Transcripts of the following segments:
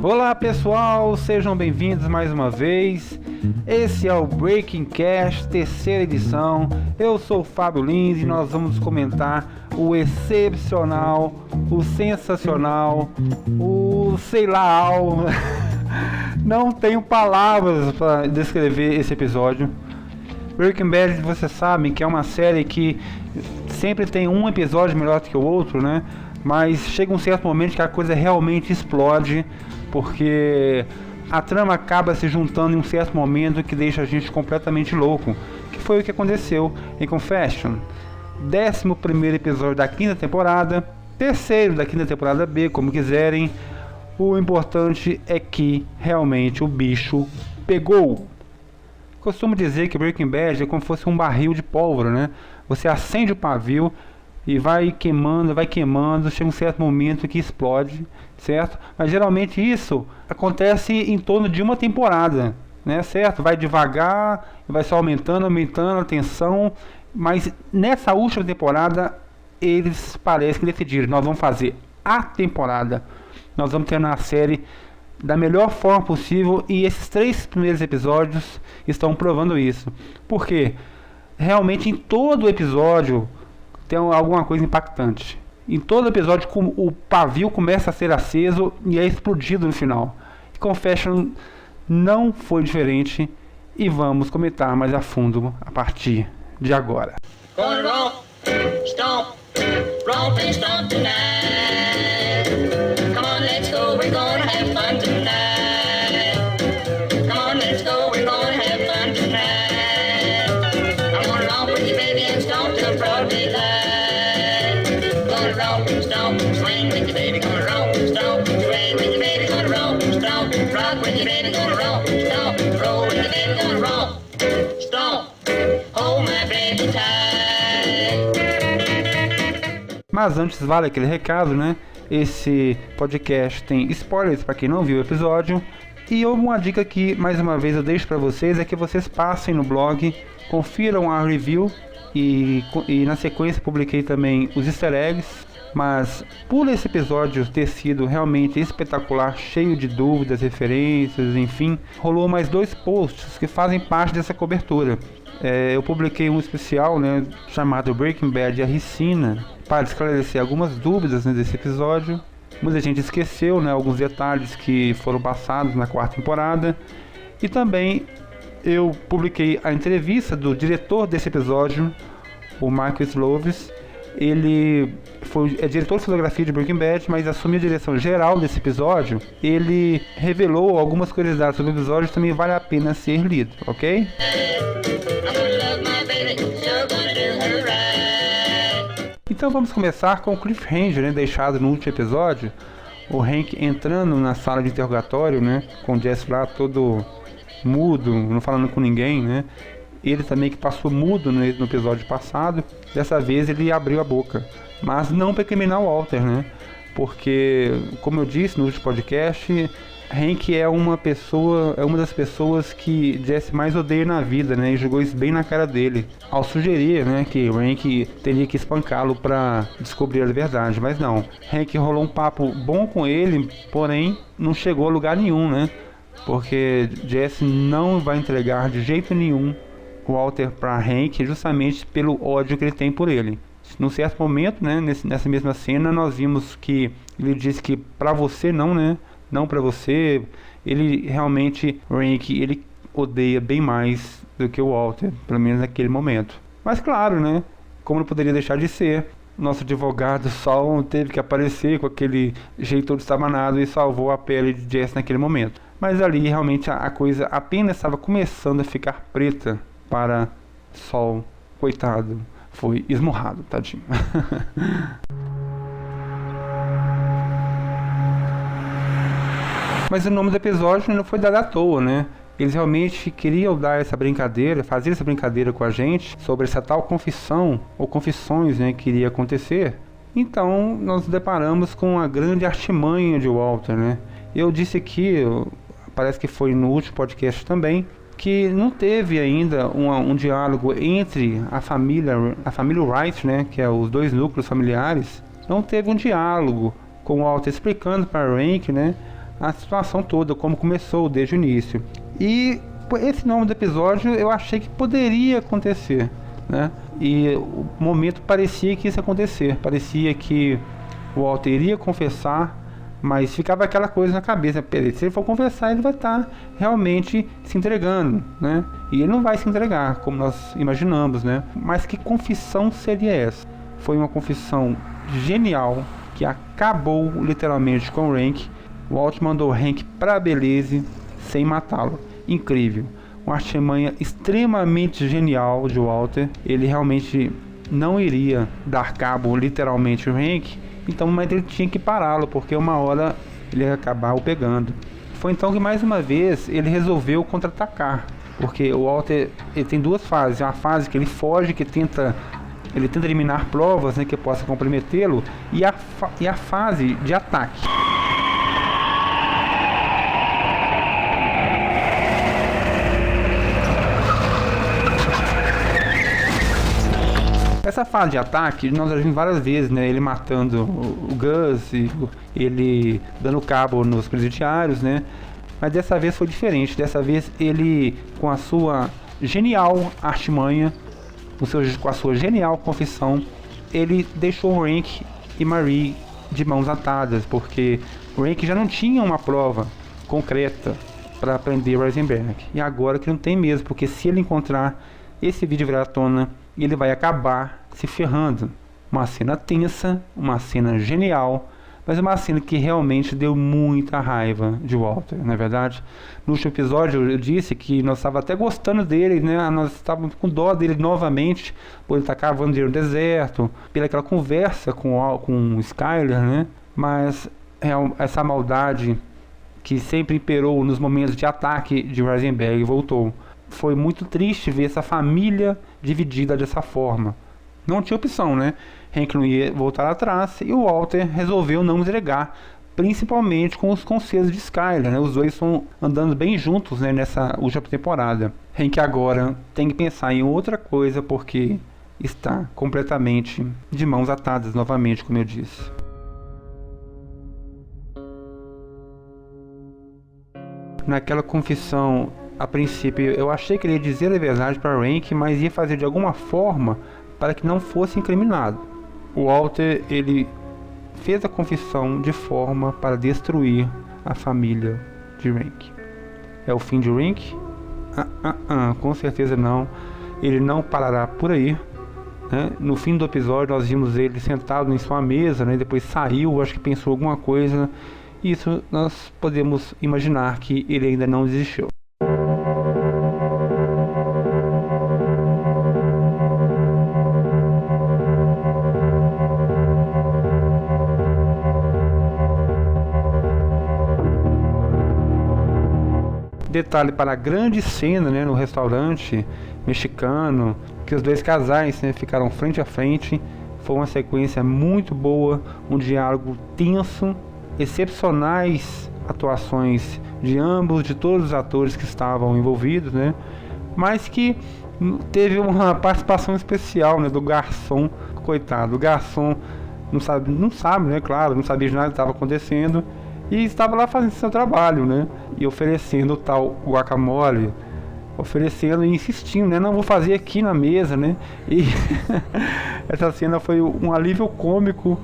Olá pessoal, sejam bem-vindos mais uma vez. Esse é o Breaking Cast, terceira edição. Eu sou o Fábio Lins e nós vamos comentar o excepcional, o sensacional, o sei lá, não tenho palavras para descrever esse episódio. Breaking Bad, vocês sabem que é uma série que sempre tem um episódio melhor do que o outro, né? Mas chega um certo momento que a coisa realmente explode, porque a trama acaba se juntando em um certo momento que deixa a gente completamente louco, que foi o que aconteceu em Confession. 11º episódio da quinta temporada, terceiro da quinta temporada B, como quiserem. O importante é que realmente o bicho pegou. Costumo dizer que Breaking Bad é como se fosse um barril de pólvora, né? Você acende o pavio e vai queimando, chega um certo momento que explode, certo? Mas geralmente isso acontece em torno de uma temporada, né, certo? Vai devagar, vai só aumentando a tensão, mas nessa última temporada eles parecem que decidiram, nós vamos fazer a temporada, nós vamos terminar a série da melhor forma possível, e esses 3 primeiros episódios estão provando isso. Porque realmente em todo episódio tem alguma coisa impactante. Em todo episódio o pavio começa a ser aceso e é explodido no final. Confession não foi diferente e vamos comentar mais a fundo a partir de agora. Mas antes vale aquele recado, né? Esse podcast tem spoilers para quem não viu o episódio. E uma dica que mais uma vez eu deixo para vocês é que vocês passem no blog, confiram a review e na sequência publiquei também os easter eggs. Mas por esse episódio ter sido realmente espetacular, cheio de dúvidas, referências, enfim, rolou mais 2 posts que fazem parte dessa cobertura. Eu publiquei um especial, né, chamado Breaking Bad e a Ricina, para esclarecer algumas dúvidas, né, desse episódio. Muita gente esqueceu, né, alguns detalhes que foram passados na 4ª temporada. E também eu publiquei a entrevista do diretor desse episódio, o Michael Slovis. Ele é diretor de fotografia de Breaking Bad, mas assumiu a direção geral desse episódio. Ele revelou algumas curiosidades sobre o episódio, também vale a pena ser lido, ok? Então vamos começar com o cliffhanger, né, deixado no último episódio. O Hank entrando na sala de interrogatório, né, com o Jesse lá todo mudo, não falando com ninguém, né. Ele também que passou mudo no episódio passado, dessa vez ele abriu a boca, mas não para incriminar o Walter, né? Porque, como eu disse no último podcast, Hank é uma das pessoas que Jesse mais odeia na vida, né? E jogou isso bem na cara dele, ao sugerir, né, que Hank teria que espancá-lo para descobrir a verdade, mas não. Hank rolou um papo bom com ele, porém não chegou a lugar nenhum, né? Porque Jesse não vai entregar de jeito nenhum o Walter para Hank, justamente pelo ódio que ele tem por ele. Num certo momento, né, nessa mesma cena, nós vimos que ele disse que para você não, né, não para você. Ele realmente, Hank, ele odeia bem mais do que o Walter, pelo menos naquele momento. Mas claro, né, como não poderia deixar de ser, nosso advogado Sol teve que aparecer com aquele jeito todo estabanado e salvou a pele de Jesse naquele momento. Mas ali realmente a coisa apenas estava começando a ficar preta para Sol, coitado, foi esmurrado, tadinho. Mas o nome do episódio não foi dado à toa, né? Eles realmente queriam dar essa brincadeira, fazer essa brincadeira com a gente sobre essa tal confissão, ou confissões, né, que iria acontecer. Então nós nos deparamos com a grande artimanha de Walter, né? Eu disse aqui, parece que foi no último podcast também, que não teve ainda um diálogo entre a família Wright, né, que é os 2 núcleos familiares. Não teve um diálogo com o Walter explicando para Hank, né, a situação toda, como começou desde o início. E esse nome do episódio eu achei que poderia acontecer, né? E o momento parecia que isso ia acontecer, parecia que o Walter iria confessar, mas ficava aquela coisa na cabeça, se ele for confessar, ele vai estar realmente se entregando, né? E ele não vai se entregar, como nós imaginamos, né? Mas que confissão seria essa? Foi uma confissão genial, que acabou literalmente com o Hank. O Walt mandou o Hank para Belize sem matá-lo. Incrível. Uma artimanha extremamente genial de Walter. Ele realmente não iria dar cabo literalmente ao Hank, então, mas ele tinha que pará-lo, porque uma hora ele ia acabar o pegando. Foi então que mais uma vez ele resolveu contra-atacar, porque o Walter, ele tem duas fases. Uma fase que ele foge, que ele tenta eliminar provas, né, que possa comprometê-lo, e a fase de ataque. Essa fase de ataque nós já vimos várias vezes, né? Ele matando o Gus, ele dando cabo nos presidiários, né? Mas dessa vez foi diferente. Dessa vez ele, com a sua genial artimanha, com a sua genial confissão, ele deixou o Hank e Marie de mãos atadas, porque o Hank já não tinha uma prova concreta para prender Rosenberg. E agora que não tem mesmo, porque se ele encontrar esse vídeo virar à tona, ele vai acabar se ferrando. Uma cena tensa, uma cena genial, mas uma cena que realmente deu muita raiva de Walter, não é verdade? No último episódio eu disse que nós estávamos até gostando dele, né? Nós estávamos com dó dele novamente, por ele estar cavando dinheiro no deserto, pela aquela conversa com o Skyler, né? Mas essa maldade que sempre imperou nos momentos de ataque de Rosenberg voltou. Foi muito triste ver essa família dividida dessa forma. Não tinha opção, né? Hank não ia voltar atrás e o Walter resolveu não entregar, principalmente com os conselhos de Skyler, né? Os dois estão andando bem juntos, né, nessa última temporada. Hank agora tem que pensar em outra coisa, porque está completamente de mãos atadas novamente, como eu disse. Naquela confissão, a princípio eu achei que ele ia dizer a verdade para Hank, mas ia fazer de alguma forma para que não fosse incriminado. O Walter, ele fez a confissão de forma para destruir a família de Hank. É o fim de Hank? Com certeza não. Ele não parará por aí, né? No fim do episódio nós vimos ele sentado em sua mesa, né? Depois saiu, acho que pensou alguma coisa. Isso nós podemos imaginar que ele ainda não desistiu. Detalhe para a grande cena, né, no restaurante mexicano, que os dois casais, né, ficaram frente a frente. Foi uma sequência muito boa, um diálogo tenso, excepcionais atuações de ambos, de todos os atores que estavam envolvidos, né, mas que teve uma participação especial, né, do garçom. Coitado, o garçom não sabe, né, claro, não sabia de nada que estava acontecendo. E estava lá fazendo seu trabalho, né? E oferecendo o tal guacamole, oferecendo e insistindo, né? Não, vou fazer aqui na mesa, né? E essa cena foi um alívio cômico,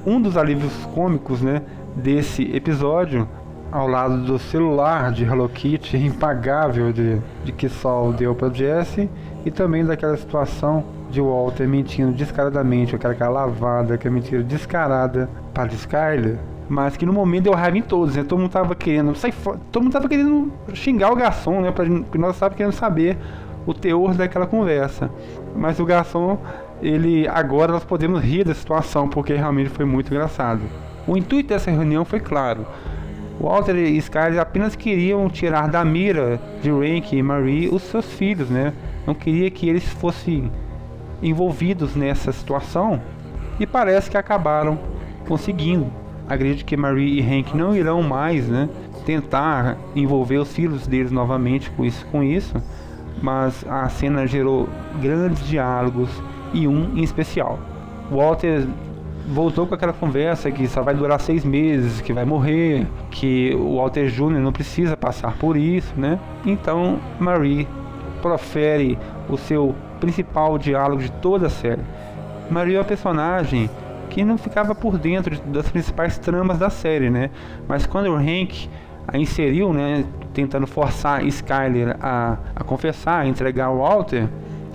um dos alívios cômicos, né, desse episódio, ao lado do celular de Hello Kitty impagável de que Sol deu para Jesse, e também daquela situação de Walter mentindo descaradamente, aquela lavada, aquela mentira descarada para Skyler. Mas que no momento deu raiva em todos, né? Todo mundo tava querendo sair fora, todo mundo tava querendo xingar o garçom, né? Porque nós estávamos querendo saber o teor daquela conversa. Mas o garçom, agora nós podemos rir da situação, porque realmente foi muito engraçado. O intuito dessa reunião foi claro. Walter e Skyler apenas queriam tirar da mira de Hank e Marie os seus filhos, né? Não queria que eles fossem envolvidos nessa situação, e parece que acabaram conseguindo. Acredito que Marie e Hank não irão mais, né, tentar envolver os filhos deles novamente com isso, mas a cena gerou grandes diálogos, e um em especial. Walter voltou com aquela conversa que só vai durar 6 meses, que vai morrer, que o Walter Jr. não precisa passar por isso, né? Então Marie profere o seu principal diálogo de toda a série. Marie é uma personagem que não ficava por dentro das principais tramas da série, né? Mas quando o Hank a inseriu, né, tentando forçar Skyler a confessar, a entregar o Walter,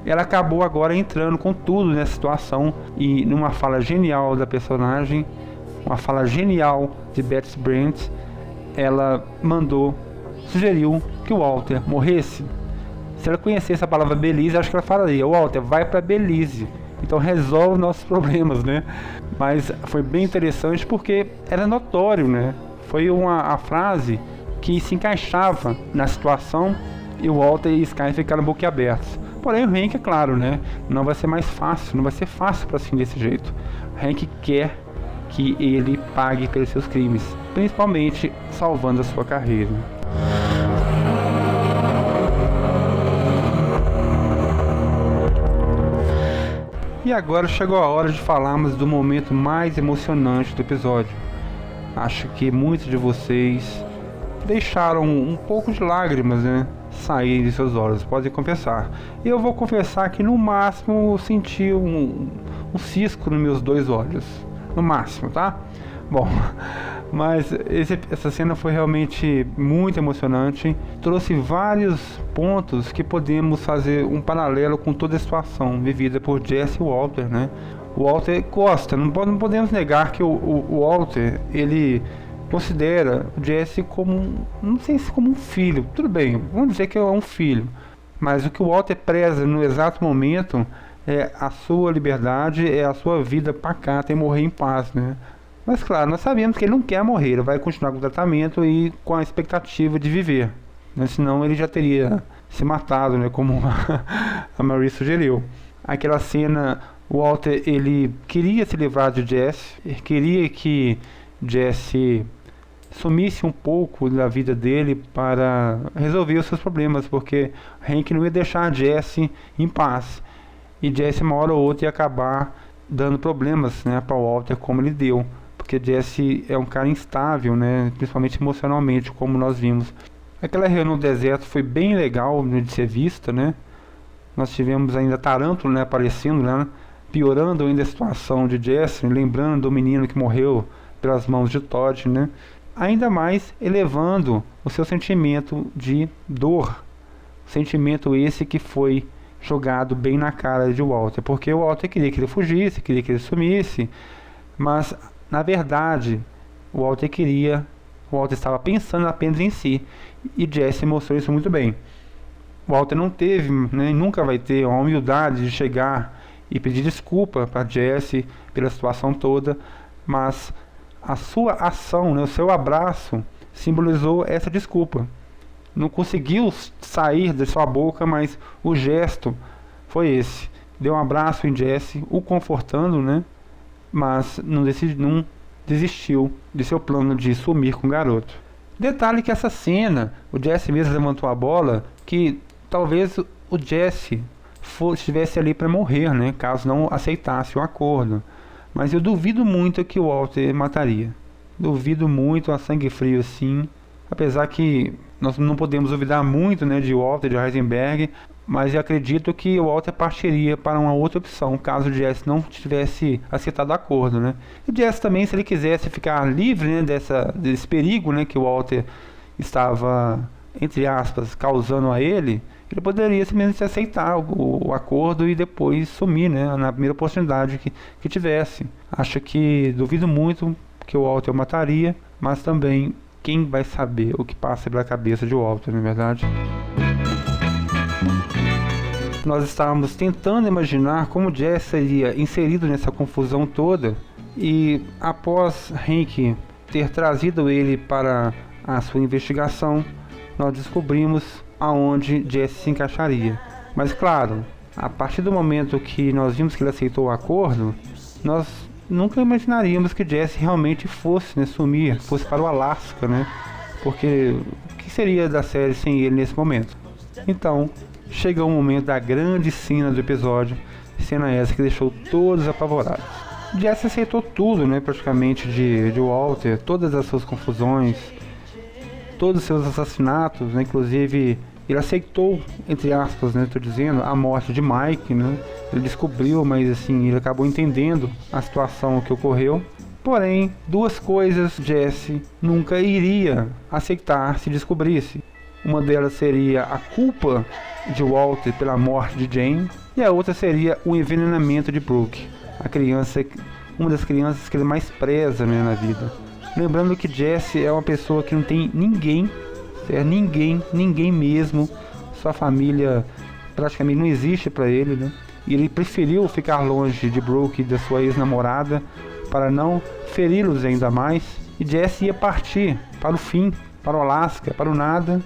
ela acabou agora entrando com tudo nessa situação e numa fala genial da personagem, uma fala genial de Betsy Brant, ela sugeriu que o Walter morresse. Se ela conhecesse a palavra Belize, acho que ela falaria: Walter, vai para Belize. Então resolve nossos problemas, né? Mas foi bem interessante porque era notório, né? Foi a frase que se encaixava na situação e o Walter e Sky ficaram boquiabertos. Porém o Hank, é claro, né? Não vai ser mais fácil, não vai ser fácil para assim desse jeito. O Hank quer que ele pague pelos seus crimes, principalmente salvando a sua carreira. E agora chegou a hora de falarmos do momento mais emocionante do episódio. Acho que muitos de vocês deixaram um pouco de lágrimas, né, sair de seus olhos, podem confessar. Eu vou confessar que no máximo senti um cisco nos meus 2 olhos. No máximo, tá? Bom, mas essa cena foi realmente muito emocionante. Trouxe vários pontos que podemos fazer um paralelo com toda a situação vivida por Jesse e Walter, né? O Walter gosta, não podemos negar que o Walter, ele considera o Jesse como, não sei se como um filho, tudo bem, vamos dizer que é um filho, mas o que o Walter preza no exato momento é a sua liberdade, é a sua vida pacata e morrer em paz, né? Mas claro, nós sabemos que ele não quer morrer, ele vai continuar com o tratamento e com a expectativa de viver, né? Senão ele já teria se matado, né? Como a Marie sugeriu. Aquela cena, o Walter, ele queria se livrar de Jesse, ele queria que Jesse sumisse um pouco da vida dele para resolver os seus problemas, porque Hank não ia deixar Jesse em paz, e Jesse uma hora ou outra ia acabar dando problemas, né, para o Walter, como ele deu, porque Jesse é um cara instável, né, principalmente emocionalmente, como nós vimos. Aquela reunião no deserto foi bem legal, né, de ser vista, né? Nós tivemos ainda Tarântula, né, aparecendo, né, piorando ainda a situação de Jesse, lembrando do menino que morreu pelas mãos de Todd, né? Ainda mais elevando o seu sentimento de dor, sentimento esse que foi jogado bem na cara de Walter, porque o Walter queria que ele fugisse, queria que ele sumisse, mas na verdade o Walter estava pensando apenas em si, e Jesse mostrou isso muito bem. O Walter não teve, né, nunca vai ter a humildade de chegar e pedir desculpa para Jesse pela situação toda, mas a sua ação, né, o seu abraço simbolizou essa desculpa. Não conseguiu sair de sua boca, mas o gesto foi esse. Deu um abraço em Jesse, o confortando, né, mas não desistiu de seu plano de sumir com o garoto. Detalhe que essa cena, o Jesse mesmo levantou a bola, que talvez o Jesse estivesse ali para morrer, né, caso não aceitasse o acordo. Mas eu duvido muito que o Walter mataria. Duvido muito, a sangue frio assim. Apesar que nós não podemos duvidar muito, né, de Walter, de Heisenberg, mas eu acredito que o Walter partiria para uma outra opção, caso o Jesse não tivesse aceitado o acordo, né. E o Jesse também, se ele quisesse ficar livre, né, desse perigo, né, que o Walter estava, entre aspas, causando a ele poderia simplesmente aceitar o acordo e depois sumir, né, na primeira oportunidade que tivesse. Acho que duvido muito que o Walter o mataria, mas também quem vai saber o que passa pela cabeça de Walter, não é verdade? Nós estávamos tentando imaginar como Jesse seria inserido nessa confusão toda, e após Hank ter trazido ele para a sua investigação, nós descobrimos aonde Jesse se encaixaria. Mas claro, a partir do momento que nós vimos que ele aceitou o acordo, nós nunca imaginaríamos que Jesse realmente fosse, né, sumir, fosse para o Alasca, né? Porque o que seria da série sem ele nesse momento? Então, chega o momento da grande cena do episódio, cena essa que deixou todos apavorados. Jesse aceitou tudo, né, praticamente de Walter, todas as suas confusões, todos os seus assassinatos, né, inclusive ele aceitou, entre aspas, né, tô dizendo, a morte de Mike, né, ele descobriu, mas assim, ele acabou entendendo a situação que ocorreu. Porém, duas coisas Jesse nunca iria aceitar se descobrisse. Uma delas seria a culpa de Walter pela morte de Jane, e a outra seria o envenenamento de Brooke, a criança, uma das crianças que ele mais preza, né, na vida. Lembrando que Jesse é uma pessoa que não tem ninguém, ninguém mesmo, sua família praticamente não existe para ele, né? E ele preferiu ficar longe de Brooke e da sua ex-namorada para não feri-los ainda mais. E Jesse ia partir para o fim, para o Alasca, para o nada.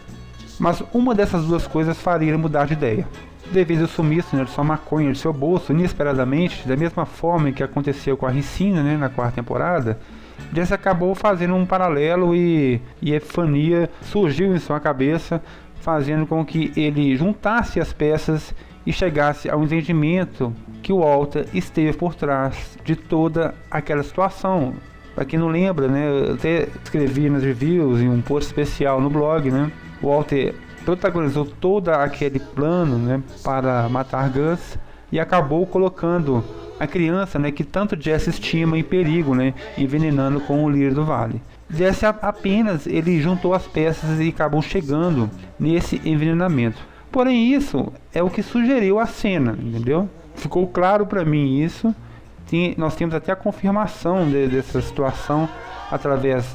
Mas uma dessas duas coisas faria ele mudar de ideia. Devido ao sumiço, né, de sua maconha de seu bolso, inesperadamente, da mesma forma que aconteceu com a Ricina, né, na quarta temporada, Jesse acabou fazendo um paralelo e epifania surgiu em sua cabeça, fazendo com que ele juntasse as peças e chegasse ao entendimento que o Walter esteve por trás de toda aquela situação. Para quem não lembra, né, eu até escrevi nas reviews, em um post especial no blog, né, o Walter protagonizou todo aquele plano, né, para matar Gus e acabou colocando a criança, né, que tanto Jesse estima em perigo, né, envenenando com o lírio do vale. Jesse apenas ele juntou as peças e acabou chegando nesse envenenamento. Porém, isso é o que sugeriu a cena, entendeu? Ficou claro para mim isso. Nós temos até a confirmação dessa situação através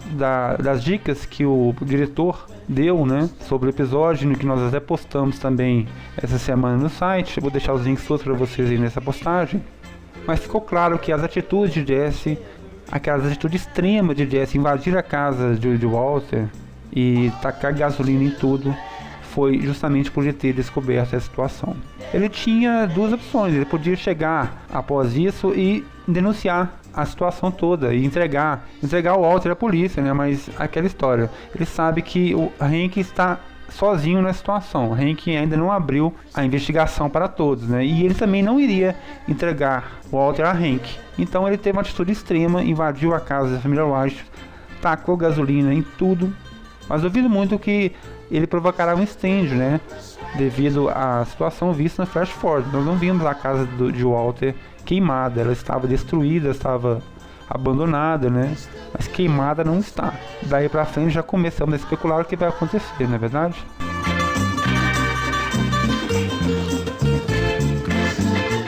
das dicas que o diretor deu, né, sobre o episódio, no que nós até postamos também essa semana no site. Eu vou deixar os links todos para vocês aí nessa postagem. Mas ficou claro que as atitudes de Jesse, aquelas atitudes extremas de Jesse, invadir a casa de Walter e tacar gasolina em tudo, foi justamente por ele ter descoberto essa situação. Ele tinha duas opções: ele podia chegar após isso e denunciar a situação toda e entregar o Walter à polícia, né? Mas aquela história, ele sabe que o Hank está sozinho na situação. O Hank ainda não abriu a investigação para todos, né? E ele também não iria entregar o Walter a Hank. Então ele teve uma atitude extrema, invadiu a casa da família White, tacou gasolina em tudo. Mas duvido muito que ele provocará um incêndio, né, devido à situação vista no flash forward. Nós não vimos a casa de Walter queimada, ela estava destruída, estava abandonada, né, mas queimada não está. Daí pra frente já começamos a especular o que vai acontecer, não é verdade?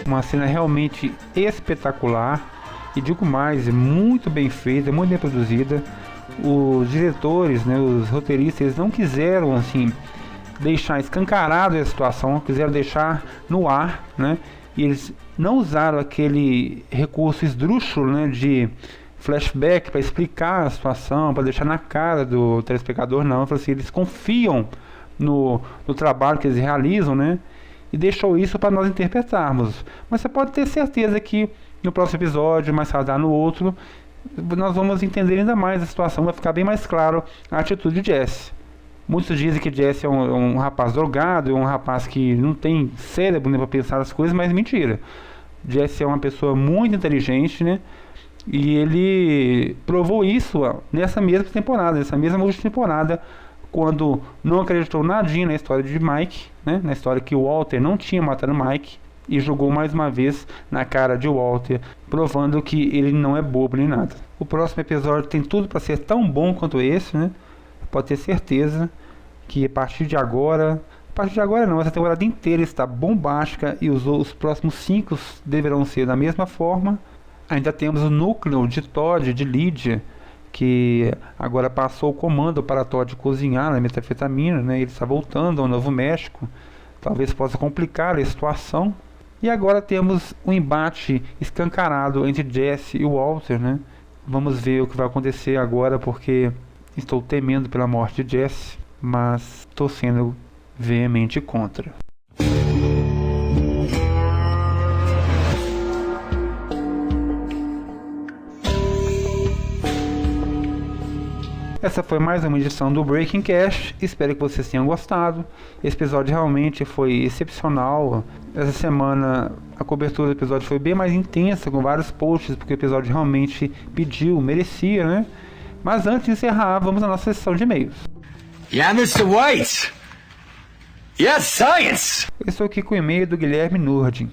Uma cena realmente espetacular, e digo mais, é muito bem feita, muito bem produzida. Os diretores, né, os roteiristas, eles não quiseram assim deixar escancarado a situação, quiseram deixar no ar, né? E eles não usaram aquele recurso esdrúxulo, né, de flashback para explicar a situação, para deixar na cara do telespectador. Não, assim, eles confiam no trabalho que eles realizam, né? E deixou isso para nós interpretarmos. Mas você pode ter certeza que no próximo episódio, mais tarde no outro, nós vamos entender ainda mais a situação, vai ficar bem mais claro a atitude de Jesse. Muitos dizem que Jesse é um rapaz drogado, é um rapaz que não tem cérebro, né, para pensar as coisas, mas mentira. Jesse é uma pessoa muito inteligente, né? E ele provou isso nessa mesma temporada, nessa mesma última temporada, quando não acreditou nadinha na história de Mike, né? Na história que o Walter não tinha matado Mike, e jogou mais uma vez na cara de Walter, provando que ele não é bobo nem nada. O próximo episódio tem tudo para ser tão bom quanto esse, né? Pode ter certeza que a partir de agora não, essa temporada inteira está bombástica, e os próximos 5 deverão ser da mesma forma. Ainda temos o núcleo de Todd, de Lydia, que agora passou o comando para Todd cozinhar na metanfetamina, né? Ele está voltando ao Novo México, talvez possa complicar a situação. E agora temos um embate escancarado entre Jesse e Walter, né? Vamos ver o que vai acontecer agora, porque estou temendo pela morte de Jesse, mas estou sendo veemente contra. Essa foi mais uma edição do Breaking Cast. Espero que vocês tenham gostado. Esse episódio realmente foi excepcional. Essa semana a cobertura do episódio foi bem mais intensa, com vários posts, porque o episódio realmente pediu, merecia, né? Mas antes de encerrar, vamos à nossa sessão de e-mails. Yeah, Mr. White! Yes, science! Eu estou aqui com o e-mail do Guilherme Nurdin.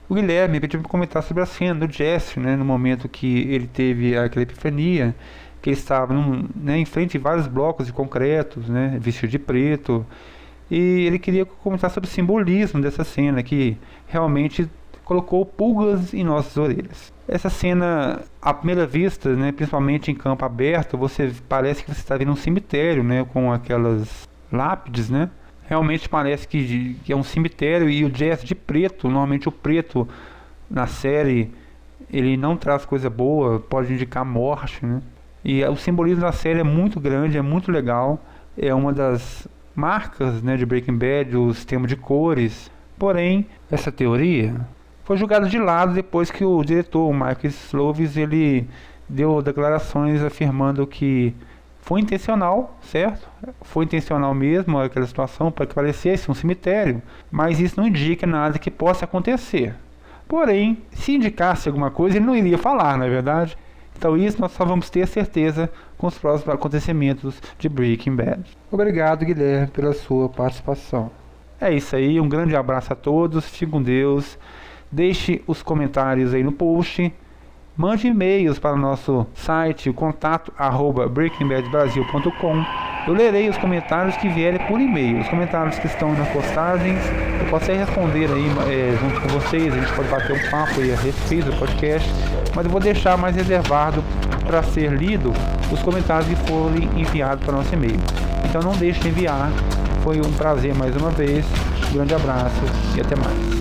O Guilherme pediu para comentar sobre a cena do Jesse, né? No momento que ele teve aquela epifania, que ele estava em frente a vários blocos de concretos, né, vestido de preto, e ele queria comentar sobre o simbolismo dessa cena, que realmente colocou pulgas em nossas orelhas. Essa cena, à primeira vista, né, principalmente em campo aberto, parece que você está vendo um cemitério, né, com aquelas lápides, né? Realmente parece que é um cemitério, e o Jesse de preto, normalmente o preto na série, ele não traz coisa boa, pode indicar morte, né? E o simbolismo da série é muito grande, é muito legal. É uma das marcas, né, de Breaking Bad, o sistema de cores. Porém, essa teoria foi jogada de lado depois que o diretor, o Michael Slovis, ele deu declarações afirmando que foi intencional, certo? Foi intencional mesmo aquela situação para que parecesse um cemitério, mas isso não indica nada que possa acontecer. Porém, se indicasse alguma coisa, ele não iria falar, não é verdade? Então isso nós só vamos ter certeza com os próximos acontecimentos de Breaking Bad. Obrigado, Guilherme, pela sua participação. É isso aí, um grande abraço a todos, fique com Deus. Deixe os comentários aí no post. Mande e-mails para o nosso site, contato@breakingbadbrasil.com. Eu lerei os comentários que vierem por e-mail. Os comentários que estão nas postagens, eu posso até responder aí junto com vocês. A gente pode bater um papo aí a respeito do podcast, mas eu vou deixar mais reservado para ser lido os comentários que forem enviados para o nosso e-mail. Então não deixe de enviar. Foi um prazer mais uma vez. Um grande abraço e até mais.